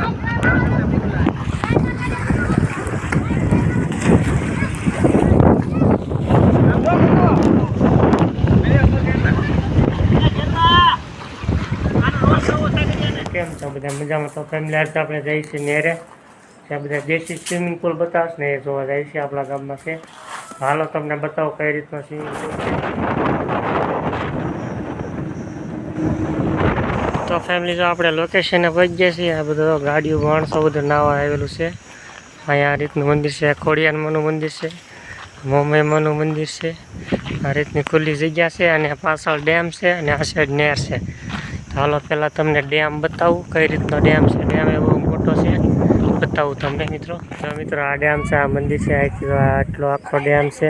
કેમ છો બધા મજામાં? તો ફેમિલી આજે આપણે જઈએ છીએ નેરે ત્યાં બધા દેશી સ્વિમિંગ પુલ બતાવશે ને એ જોવા જાય છે આપણા ગામમાં છે. હાલો તમને બતાવો કઈ રીતનો સ્વિમિંગ પુલ છે. તો ફેમિલી જો આપણે લોકેશને પહોંચી ગયા છીએ. આ બધું ગાડીઓ માણસો બધું નાવા આવેલું છે. અહીંયા આ રીતનું મંદિર છે, ખોડિયારમાંનું મંદિર છે, મોમેમાનું મંદિર છે. આ રીતની ખુલ્લી જગ્યા છે અને પાછળ ડેમ છે અને આ સાઈડ નેર છે. હાલો પહેલાં તમને ડેમ બતાવું કઈ રીતનો ડેમ છે. ડેમ એ બહુ મોટો છે, બતાવું તમને મિત્રો. તો મિત્રો આ ડેમ છે, આ મંદિર છે, અહીંથી આટલો આખો ડેમ છે.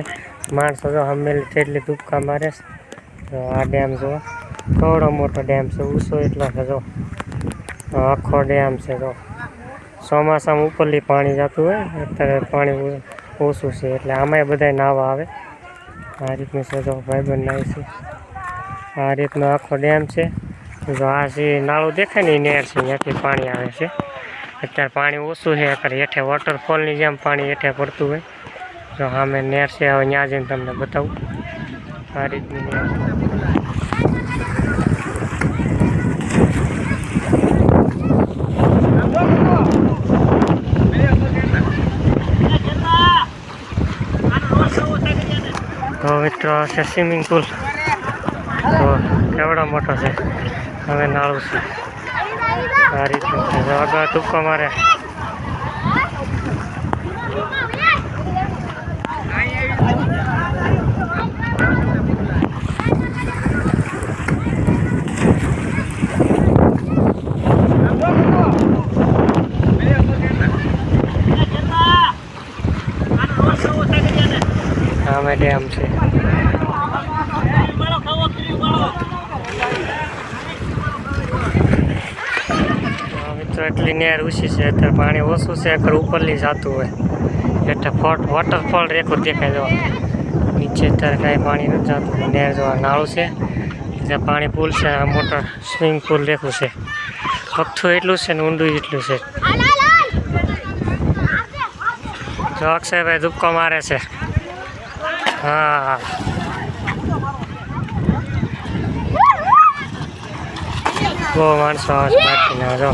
માણસો જો હમેલી એટલી ધૂપકા મારે છે. તો આ ડેમ જો થોડો મોટો ડેમ છે, ઊંચો એટલો છે. જો આખો ડેમ છે. જો ચોમાસામાં ઉપરથી પાણી જતું હોય, અત્યારે પાણી ઓછું છે એટલે આમાંય બધા નાવા આવે. આ રીતનું છે. જો ભાઈબંધ નાય છે. આ રીતનો આખો ડેમ છે. જો આ જે નાળું દેખાય ને એ નેર છે, ત્યાંથી પાણી આવે છે. અત્યારે પાણી ઓછું છે, અત્યારે હેઠે વોટરફોલની જેમ પાણી હેઠે પડતું હોય. જો સામે નેર છે, હવે ત્યાં જઈને તમને બતાવું. આ રીતની નેર તો મિત્રો છે સ્વિમિંગ પુલ. તો કેવડો મોટો છે. હવે નાળું છે. આ રીતનું છે. આગળ ટૂંકો મારે. આમે ડેમ છે. મિત્રો એટલી નેર ઊંચી છે, અત્યારે પાણી ઓછું છે, અગર ઉપરથી જતું હોય એટલે વોટરફોલ રેખો દેખાય. જવા નીચે અત્યારે કાંઈ પાણી નથી જતું. નેર જોવા નાળું છે, ત્યાં પાણી પુલ છે, આ મોટા સ્વિમિંગ પુલ રેખું છે. પગથું એટલું છે ને ઊંડું એટલું છે. જો અક્ષયભાઈ ધૂપકો મારે છે. હા બહુ માણસો આવે છે. જો